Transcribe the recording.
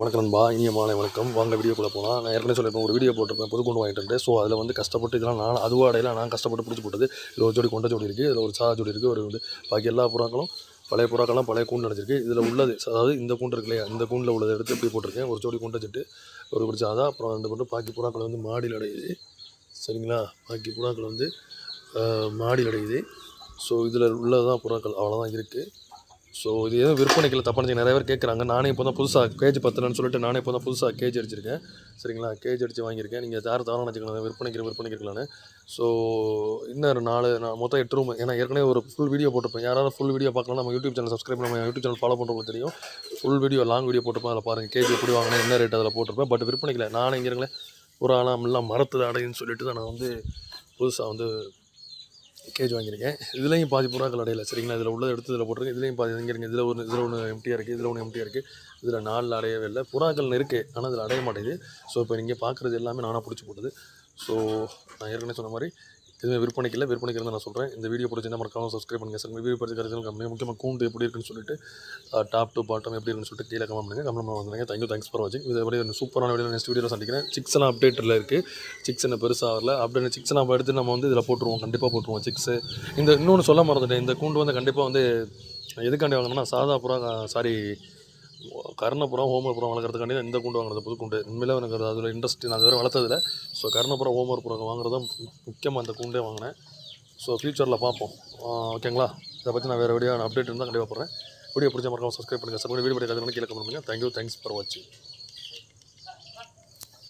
வணக்கம் நண்பா, இனிய மாலை வணக்கம். வாங்க வீடியோக்குள்ளே போகலாம். நான் ஏற்கனவே சொல்லியிருப்பேன், ஒரு வீடியோ போட்டிருப்பேன் புது கொண்டு வாங்கிட்டு இருந்தேன். ஸோ அதில் வந்து கஷ்டப்பட்டு இதெல்லாம் நான் அதுவும் அடையில நான் கஷ்டப்பட்டு பிடிச்சி போட்டது. இதில் ஒரு ஜோடி கொண்ட ஜோடி இருக்குது, இதில் ஒரு சாதா ஜோடி இருக்குது, ஒரு வந்து பாக்கி எல்லா புறாக்களும் பழைய புறாக்கள்லாம் பழைய கூண்டு அடைச்சிருக்கு. இதில் உள்ளது அதாவது இந்த கூண்டு இருக்கு இல்லையா, இந்த கூண்டில் உள்ளதை எடுத்து இப்படி போட்டிருக்கேன். ஒரு ஜோடி கொண்ட செட்டு, ஒரு சாதா, அப்புறம் 2 கொண்டு பாக்கி புறாக்கள் வந்து மாடியில் அடையுது. சரிங்களா, பாக்கி புறாக்கள் வந்து மாடியில் அடையுது. ஸோ இதில் உள்ளதான் புறாக்கள் அவ்வளோதான் இருக்குது. ஸோ இது எதுவும் விற்பனைக்கு தப்பாக நினச்சி நிறைய பேர் கேட்குறாங்க. நானே இப்போ தான் புதுசாக கேஜ் பத்தலன்னு சொல்லிட்டு நானே இப்போ தான் புதுசாக கேஜ் அடிச்சிருக்கேன். சரிங்களா, கேஜ் அடித்து வாங்கியிருக்கேன். நீங்கள் தவறாக நினச்சிக்கலாம் விற்பனைக்கலான்னு. ஸோ இன்னும் நான் மொத்தம் 8 ரூம். ஏன்னா ஏற்கனவே ஒரு ஃபுல் வீடியோ போட்டிருப்பேன். யாராவது ஃபுல் வீடியோ பார்க்கலாம், நம்ம யூடியூப் சேனல் சப்ஸ்கிரைப், நம்ம யூடியூப் சேனல் ஃபாலோ பண்ணுறவங்களுக்கு தெரியும். ஃபுல் வீடியோ லாங் வீடியோ போட்டிருப்பேன். அதில் பாருங்கள் கேஜ் எப்படி வாங்கினேன், என்ன ரேட் அதில் போட்டிருப்பேன். பட் விற்பனைக்கல நானே இங்கே இருங்களேன் ஒரு ஆளாமெல்லாம் மரத்தில் அடையுன்னு சொல்லிட்டு தான் நான் வந்து புதுசாக வந்து கேஜ் வாங்கியிருக்கேன். இதுலேயும் பாதி புறாக்கள் அடையலை. சரிங்களா, இதில் உள்ளதை எடுத்து இதில் போட்டிருக்கேன். இதுலேயும் பாதி இங்கே இருக்குது. இதில் ஒன்று எம்டியாக இருக்குது, இதில் ஒன்று எம்டியாக இருக்குது. இதில் 4 அடையவே இல்லை. புறாக்கள் இருக்குது, ஆனால் இதில் அடைய மாட்டேங்குது. ஸோ இப்போ நீங்கள் பார்க்குறது எல்லாமே நானாக பிடிச்சி போட்டது. ஸோ நான் ஏற்கனவே சொன்ன மாதிரி எதுவுமே விற்பனைக்கு இருந்தால் நான் சொல்கிறேன். இந்த வீடியோ பிடிச்சிருந்தா மறக்காம சப்ஸ்கிரைப் பண்ணுங்கள். சார் வீடியோ பிடிச்ச கருத்து மிக முக்கியமாக கூண்டு எப்படி இருக்குன்னு சொல்லிட்டு டாப் டு பாட்டம் எப்படி இருக்குன்னு சொல்லிட்டு கீழே கமெண்ட் பண்ணுங்கள். கமெண்ட் வந்துடுங்க. தேங்க்ஸ் ஃபார் வாட்சிங். இதை ஒரு சூப்பரான வீடியோ நெக்ஸ்ட் வீடியோவில் சந்திக்கிறேன். சிக்ஸ்லாம் அப்டேட்டில் இருக்குது. சிக்ஸ் என்ன பெருசாக வரல. அப்டேட் சிக்ஸ் நம்ம எடுத்து நம்ம வந்து இதில் போட்டுருவோம், கண்டிப்பாக போட்டுருவோம் சிக்ஸு. இந்த இன்னொன்று சொல்ல மறந்துட்டேன், இந்த கூண்டு வந்து கண்டிப்பாக வந்து எதுக்காண்டி வாங்கணும்னா சாதா புறா கர்ணப்புறம் ஹோமர் வளர்க்குறதுக்காண்டி தான் இந்த கூண்டு வாங்குறது, புது கூண்டு. உண்மையிலே எனக்கு அதில் இன்ட்ரெஸ்ட், நான் அதுவரை வளர்த்ததில்ல. ஸோ கர்ணப்புறம் ஹோமர் வாங்குறது தான் முக்கியமாக அந்த கூண்டே வாங்கினேன். ஸோ ஃப்யூச்சரில் பார்ப்போம், ஓகேங்களா. இதை பற்றி நான் வேறு வீடியோ அப்டேட் இருந்தால் கண்டிப்பாக போடுறேன். வீடியோ பிடிச்ச மறக்காம சப்ஸ்கிரைப் பண்ணுங்கள். சார் வீடியோ பற்றி கற்றுக்கணும் கீழே கமெண்ட் பண்ணுங்கள். தேங்க்ஸ் ஃபார் வாட்சிங்.